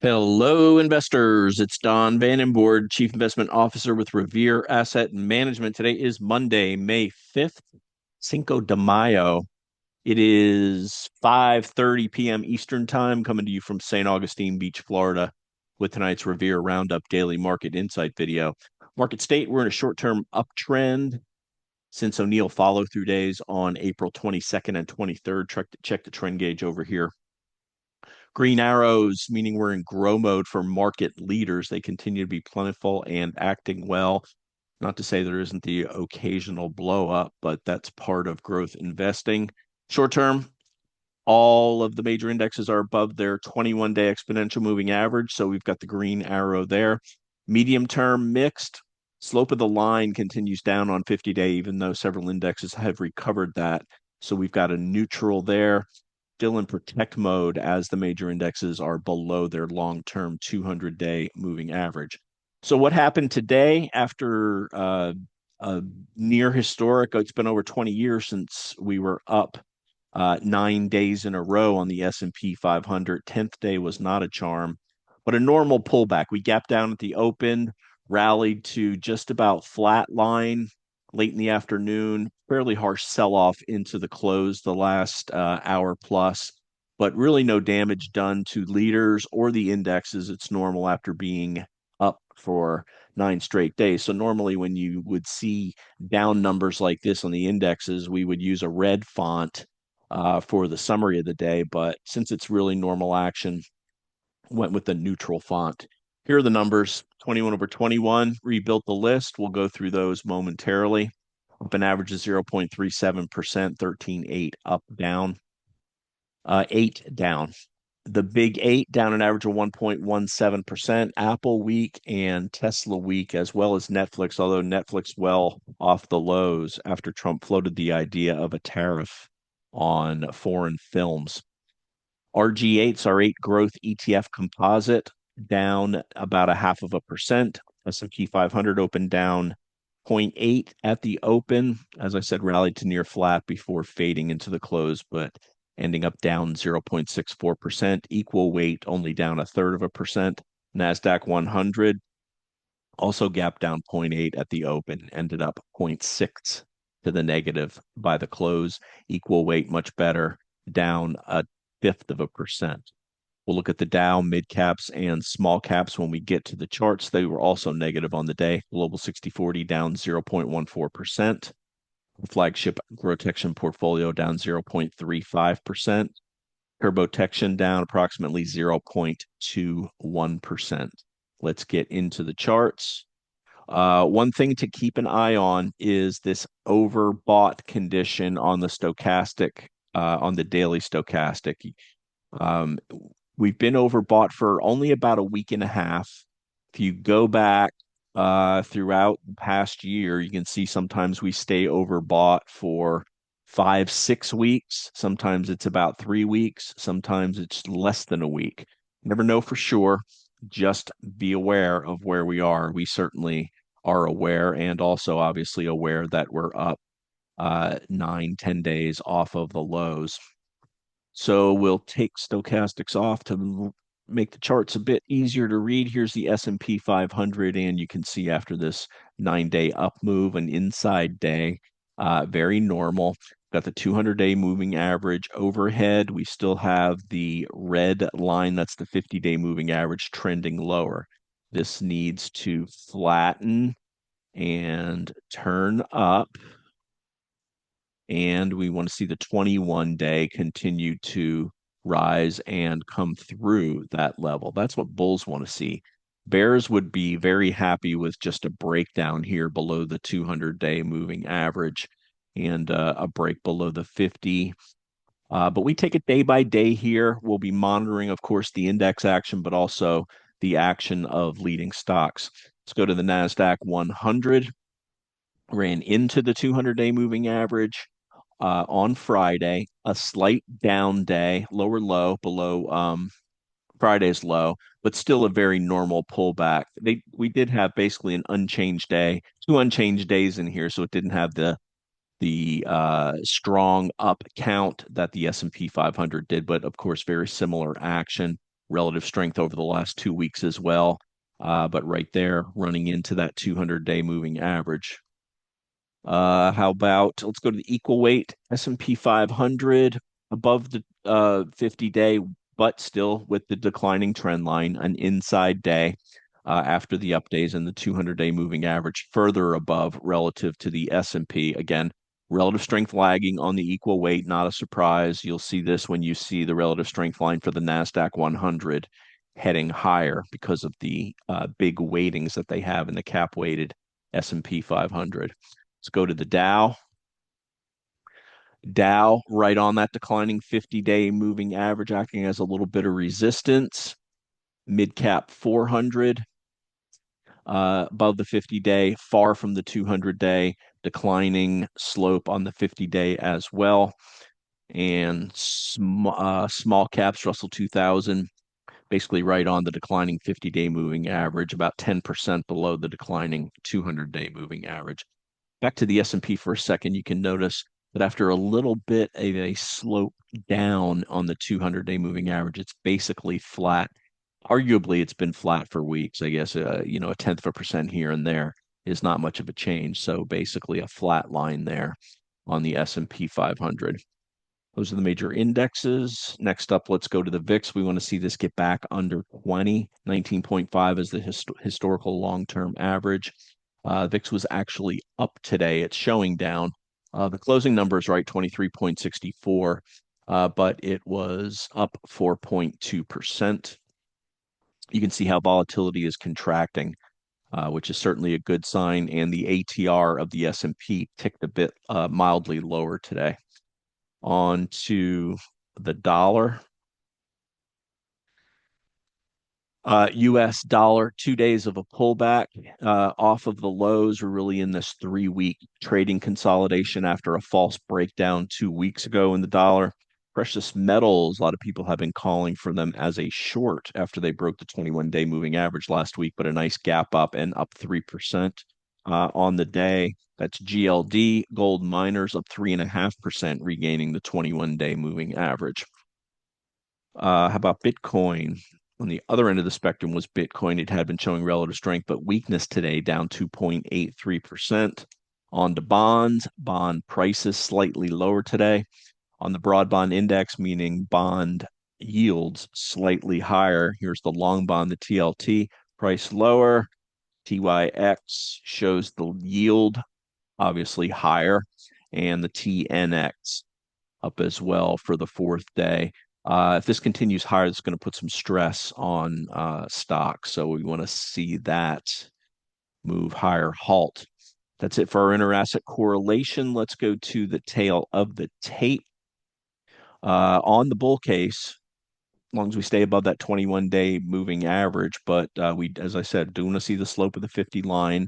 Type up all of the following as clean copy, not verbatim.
Hello, investors. It's Don Vandenbord, Chief Investment Officer with Revere Asset Management. Today is Monday, May 5th, Cinco de Mayo. It is 5:30 p.m. Eastern Time, coming to you from St. Augustine Beach, Florida, with tonight's Revere Roundup Daily Market Insight video. Market state, we're in a short-term uptrend since O'Neill follow-through days on April 22nd and 23rd. Check the trend gauge over here. Green arrows, meaning we're in grow mode for market leaders. They continue to be plentiful and acting well. Not to say there isn't the occasional blow up, but that's part of growth investing. Short term, all of the major indexes are above their 21-day exponential moving average. So we've got the green arrow there. Medium term, mixed. Slope of the line continues down on 50-day, even though several indexes have recovered that. So we've got a neutral there, still in protect mode as the major indexes are below their long-term 200-day moving average. So what happened today after a near historic, it's been over 20 years since we were up 9 days in a row on the S&P 500. 10th day was not a charm, but a normal pullback. We gapped down at the open, rallied to just about flat line late in the afternoon, fairly harsh sell-off into the close the last hour plus, but really no damage done to leaders or the indexes. It's normal after being up for 9 straight days. So normally when you would see down numbers like this on the indexes, we would use a red font for the summary of the day. But since it's really normal action, went with the neutral font. Here are the numbers: 21 over 21, rebuilt the list. We'll go through those momentarily. Up an average of 0.37%, 13.8 up, down, 8 down. The big eight down an average of 1.17%. Apple week and Tesla week, as well as Netflix, although Netflix well off the lows after Trump floated the idea of a tariff on foreign films. RG8s, our 8 growth ETF composite, down about a 0.5%. S&P 500 opened down 0.8 at the open. As I said, rallied to near flat before fading into the close, but ending up down 0.64%. Equal weight only down 0.33%. NASDAQ 100 also gapped down 0.8 at the open, ended up 0.6 to the negative by the close. Equal weight much better, down 0.1%. We'll look at the Dow, mid caps, and small caps when we get to the charts. They were also negative on the day. Global 60/40 down 0.14%. Flagship GROTECTION portfolio down 0.35%. TurboTection down approximately 0.21%. Let's get into the charts. One thing to keep an eye on is this overbought condition on the stochastic, on the daily stochastic. Um, we've been overbought for only about a week and a half. If you go back throughout the past year, you can see sometimes we stay overbought for 5, 6 weeks. Sometimes it's about 3 weeks. Sometimes it's less than a week. Never know for sure. Just be aware of where we are. We certainly are aware, and also obviously aware that we're up 9, 10 days off of the lows. So we'll take stochastics off to make the charts a bit easier to read. Here's the S&P 500, and you can see after this 9-day up move, an inside day, very normal. Got the 200-day moving average overhead. We still have the red line, that's the 50-day moving average, trending lower. This needs to flatten and turn up, and we want to see the 21-day continue to rise and come through that level. That's what bulls want to see. Bears would be very happy with just a breakdown here below the 200-day moving average and a break below the 50. But we take it day by day here. We'll be monitoring, of course, the index action, but also the action of leading stocks. Let's go to the NASDAQ 100. Ran into the 200-day moving average on Friday, a slight down day, lower low below Friday's low, but still a very normal pullback. We did have basically an unchanged day, 2 unchanged days in here, so it didn't have the strong up count that the S&P 500 did, but of course very similar action. relative strength over the last 2 weeks as well. But right there, running into that 200-day moving average. How about let's go to the equal weight S&P 500 above the 50-day, but still with the declining trend line, an inside day after the up days, and the 200-day moving average further above relative to the S&P. Again, relative strength lagging on the equal weight, not a surprise. You'll see this when you see the relative strength line for the NASDAQ 100 heading higher because of the big weightings that they have in the cap weighted S&P 500. Let's go to the Dow. Dow right on that declining 50-day moving average, acting as a little bit of resistance. Mid cap 400 above the 50-day, far from the 200-day, declining slope on the 50-day as well. And small caps, Russell 2000, basically right on the declining 50-day moving average, about 10% below the declining 200-day moving average. Back to the S&P for a second, you can notice that after a little bit of a slope down on the 200-day moving average, it's basically flat. Arguably, it's been flat for weeks. I guess, a tenth of a percent here and there is not much of a change. So basically a flat line there on the S&P 500. Those are the major indexes. Next up, let's go to the VIX. We want to see this get back under 20. 19.5 is the historical long-term average. VIX was actually up today. It's showing down. The closing number is right, 23.64, but it was up 4.2%. You can see how volatility is contracting, which is certainly a good sign. And the ATR of the S&P ticked a bit mildly lower today. On to the dollar. US dollar, 2 days of a pullback off of the lows. We're really in this 3-week trading consolidation after a false breakdown 2 weeks ago in the dollar. Precious metals, a lot of people have been calling for them as a short after they broke the 21-day moving average last week, but a nice gap up and up 3% on the day. That's GLD, gold miners up 3.5%, regaining the 21-day moving average. How about Bitcoin? On the other end of the spectrum was Bitcoin. It had been showing relative strength, but weakness today, down 2.83%. On to bonds, bond prices slightly lower today. On the broad bond index, meaning bond yields slightly higher. Here's the long bond, the TLT, price lower. TYX shows the yield obviously higher, and the TNX up as well for the fourth day. If this continues higher, it's going to put some stress on stocks. So we want to see that move higher, halt. That's it for our interasset correlation. Let's go to the tail of the tape. On the bull case, as long as we stay above that 21-day moving average, but we, as I said, do want to see the slope of the 50 line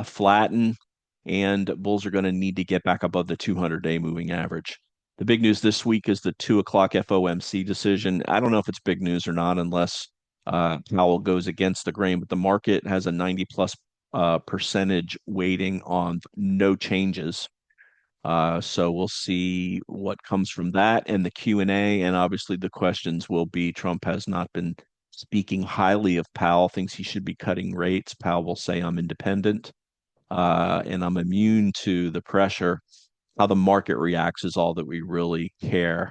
flatten, and bulls are going to need to get back above the 200-day moving average. The big news this week is the 2 o'clock FOMC decision. I don't know if it's big news or not unless Powell goes against the grain, but the market has a 90+ percentage weighting on no changes. So we'll see what comes from that and the Q&A. And obviously the questions will be, Trump has not been speaking highly of Powell, thinks he should be cutting rates. Powell will say, I'm independent and I'm immune to the pressure. How the market reacts is all that we really care.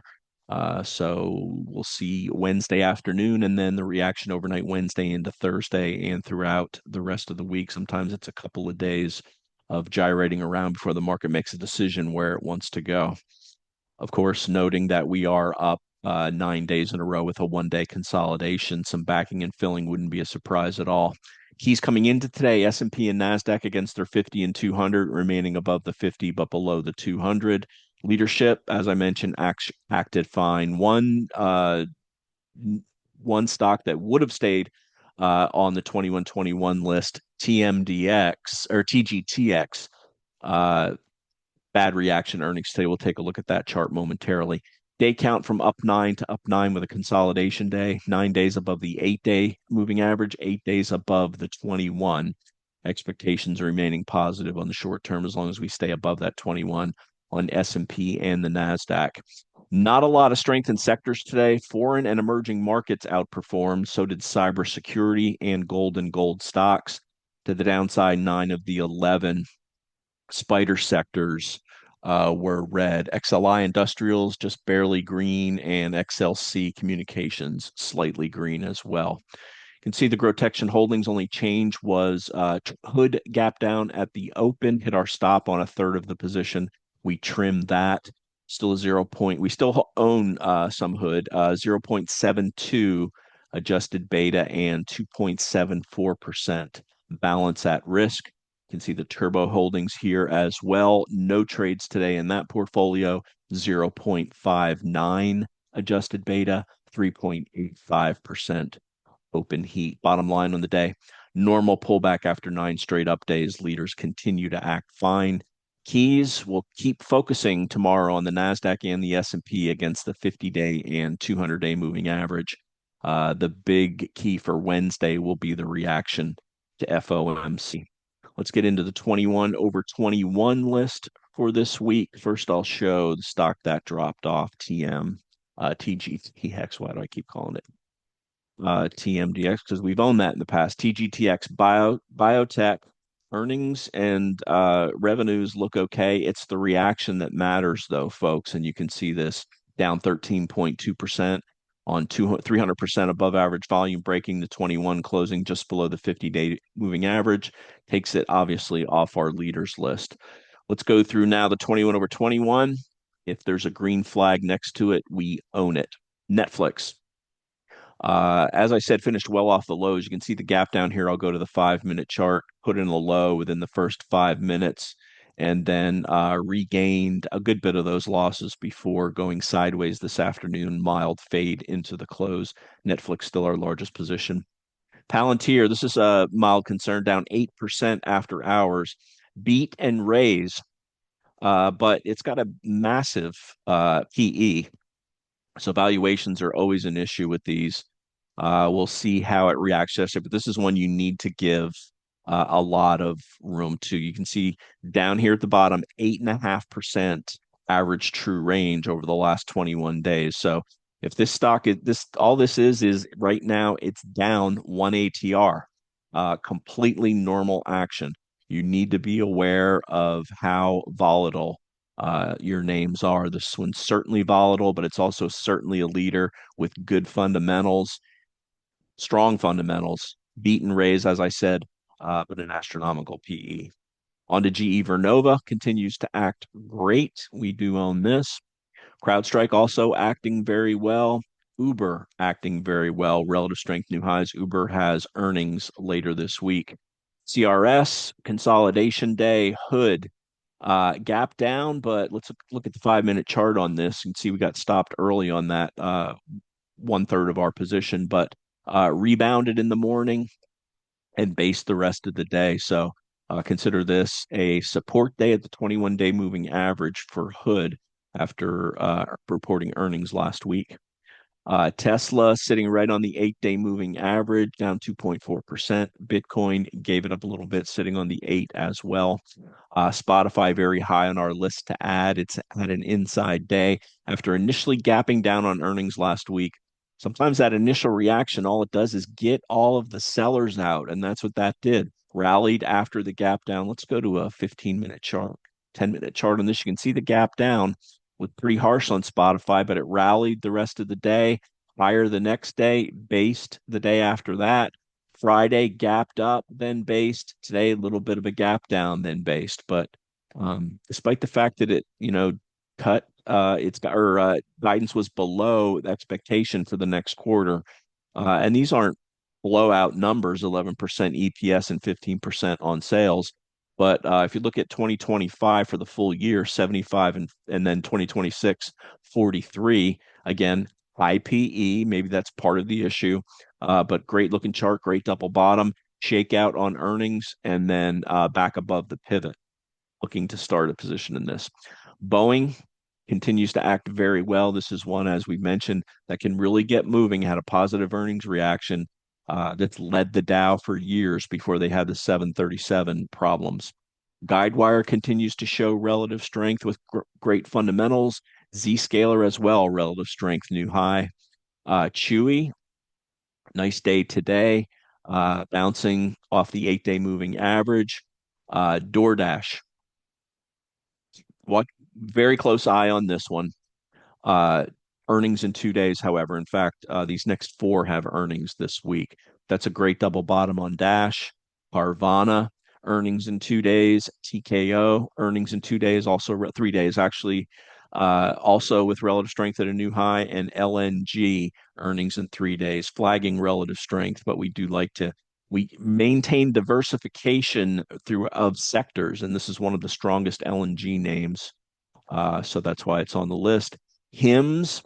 So we'll see Wednesday afternoon, and then the reaction overnight Wednesday into Thursday and throughout the rest of the week. Sometimes it's a couple of days of gyrating around before the market makes a decision where it wants to go. Of course, noting that we are up 9 days in a row with a 1-day consolidation. Some backing and filling wouldn't be a surprise at all. Keys coming into today, S&P and NASDAQ against their 50 and 200, remaining above the 50 but below the 200. Leadership, as I mentioned, acted fine. One stock that would have stayed on the 2121 list, TMDX or TGTX, bad reaction earnings today. We'll take a look at that chart momentarily. Day count from up 9 to up 9 with a consolidation day. 9 days above the 8-day moving average, 8 days above the 21. Expectations remaining positive on the short term as long as we stay above that 21 on S&P and the NASDAQ. Not a lot of strength in sectors today. Foreign and emerging markets outperformed. So did cybersecurity and gold stocks. To the downside, 9 of the 11 spider sectors were red. XLI Industrials just barely green, and XLC Communications slightly green as well. You can see the GROTECTION holdings only change was Hood gap down at the open, hit our stop on a third of the position. We trimmed that. Still a 0 point. We still own some Hood, 0.72 adjusted beta and 2.74% balance at risk. You can see the turbo holdings here as well. No trades today in that portfolio, 0.59 adjusted beta, 3.85% open heat. Bottom line on the day, normal pullback after 9 straight up days. Leaders continue to act fine. Keys will keep focusing tomorrow on the NASDAQ and the S&P against the 50-day and 200-day moving average. The big key for Wednesday will be the reaction to FOMC. Let's get into the 21 over 21 list for this week. First, I'll show the stock that dropped off, TGTX. Why do I keep calling it TMDX? Because we've owned that in the past. TGTX Biotech earnings and revenues look okay. It's the reaction that matters, though, folks. And you can see this down 13.2% on 300% above average volume, breaking the 21, closing just below the 50-day moving average, takes it obviously off our leaders list. Let's go through now the 21 over 21. If there's a green flag next to it, we own it. Netflix. As I said, finished well off the lows. You can see the gap down here. I'll go to the 5-minute chart, put in a low within the first 5 minutes, and then regained a good bit of those losses before going sideways this afternoon. Mild fade into the close. Netflix still our largest position. Palantir, this is a mild concern, down 8% after hours. Beat and raise, but it's got a massive PE. So valuations are always an issue with these. We'll see how it reacts yesterday, but this is one you need to give a lot of room to. You can see down here at the bottom, 8.5% average true range over the last 21 days. So if this stock is this, all this is right now it's down 1 ATR, completely normal action. You need to be aware of how volatile your names are. This one's certainly volatile, but it's also certainly a leader with good fundamentals, strong fundamentals, beat and raise, as I said, but an astronomical PE. On to GE Vernova, continues to act great. We do own this. CrowdStrike also acting very well. Uber acting very well. Relative strength, new highs. Uber has earnings later this week. CRS, consolidation day. Hood, gap down, but let's look at the 5-minute chart on this and see we got stopped early on that 1/3 of our position, but rebounded in the morning and based the rest of the day. So consider this a support day at the 21-day moving average for Hood after reporting earnings last week. Tesla sitting right on the 8-day moving average, down 2.4%. Bitcoin gave it up a little bit, sitting on the 8 as well. Spotify very high on our list to add. It's had an inside day after initially gapping down on earnings last week. Sometimes that initial reaction, all it does is get all of the sellers out, and that's what that did. Rallied after the gap down. Let's go to a 15-minute chart, 10-minute chart on this. You can see the gap down was pretty harsh on Spotify, but it rallied the rest of the day, higher the next day, based the day after that. Friday gapped up, then based. Today, a little bit of a gap down, then based. But despite the fact that it, cut its guidance was below the expectation for the next quarter, and these aren't blowout numbers, 11% EPS and 15% on sales. But if you look at 2025 for the full year, 75, and then 2026, 43. Again, high PE. Maybe that's part of the issue. But great looking chart, great double bottom, shakeout on earnings, and then back above the pivot, looking to start a position in this. Boeing continues to act very well. This is one, as we mentioned, that can really get moving, had a positive earnings reaction that's led the Dow for years before they had the 737 problems. Guidewire continues to show relative strength with great fundamentals. Zscaler as well, relative strength, new high. Chewy, nice day today, bouncing off the 8-day moving average. DoorDash, what very close eye on this one. Uh, Earnings in 2 days, however. In fact, these next four have earnings this week. That's a great double bottom on Dash. Carvana, earnings in 2 days. TKO, earnings in 2 days, also 3 days, actually. Also with relative strength at a new high, and LNG earnings in 3 days, flagging relative strength, but we maintain diversification through of sectors, and this is one of the strongest LNG names. So that's why it's on the list. Hims,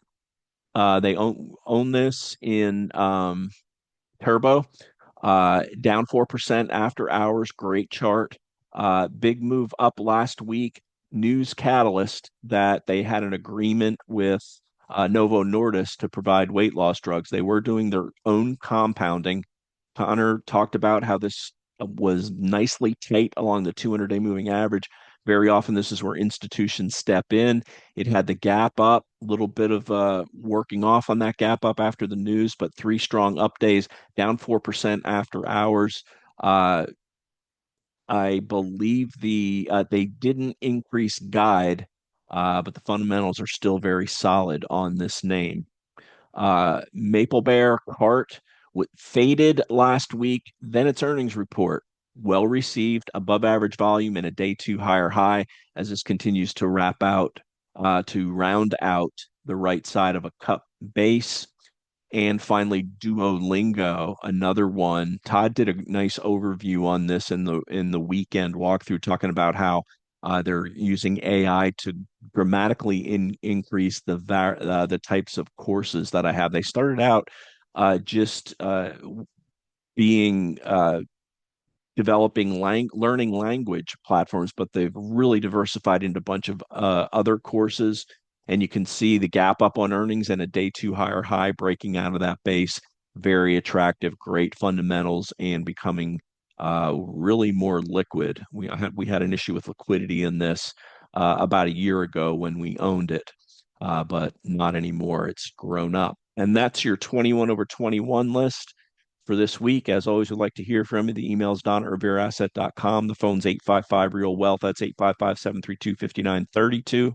they own this in Turbo, down 4% after hours. Great chart. Big move up last week. News catalyst that they had an agreement with Novo Nordisk to provide weight loss drugs. They were doing their own compounding. Connor talked about how this was nicely tight along the 200-day moving average. Very often, this is where institutions step in. It had the gap up, a little bit of working off on that gap up after the news, but three strong up days, down 4% after hours. Uh, I believe they didn't increase guide, but the fundamentals are still very solid on this name. Maple Bear Cart faded last week. Then its earnings report, well received, above average volume, and a day two higher high as this continues to round out the right side of a cup base. And finally, Duolingo, another one. Todd did a nice overview on this in the weekend walkthrough, talking about how they're using AI to dramatically increase the types of courses that I have. They started out just being developing learning language platforms, but they've really diversified into a bunch of other courses. And you can see the gap up on earnings and a day two higher high breaking out of that base. Very attractive, great fundamentals, and becoming really more liquid. We had an issue with liquidity in this about a year ago when we owned it, but not anymore. It's grown up. And that's your 21 over 21 list for this week. As always, we'd like to hear from you. The email is don@revereasset.com. The phone's 855 Real Wealth. That's 855-732-5932.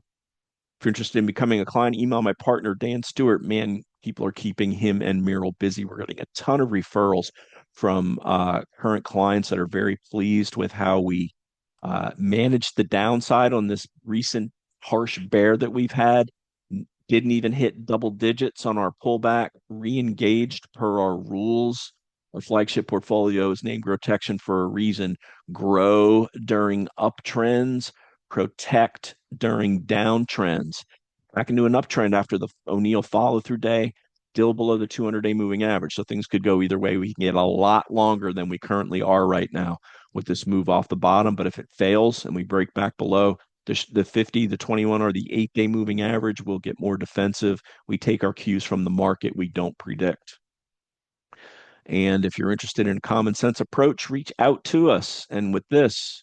If you're interested in becoming a client, email my partner, Dan Stewart. Man, people are keeping him and Meryl busy. We're getting a ton of referrals from current clients that are very pleased with how we managed the downside on this recent harsh bear that we've had. Didn't even hit double digits on our pullback, re-engaged per our rules. Our flagship portfolio is named GROTECTION for a reason. Grow during uptrends, protect during downtrends. Back into an uptrend after the O'Neill follow-through day, still below the 200-day moving average. So things could go either way. We can get a lot longer than we currently are right now with this move off the bottom. But if it fails and we break back below the 50, the 21, or the 8-day moving average, we'll get more defensive. We take our cues from the market. We don't predict. And if you're interested in a common sense approach, reach out to us. And with this,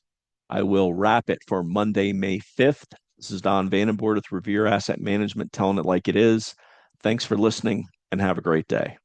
I will wrap it for Monday, May 5th. This is Don Vandenbord with Revere Asset Management, telling it like it is. Thanks for listening and have a great day.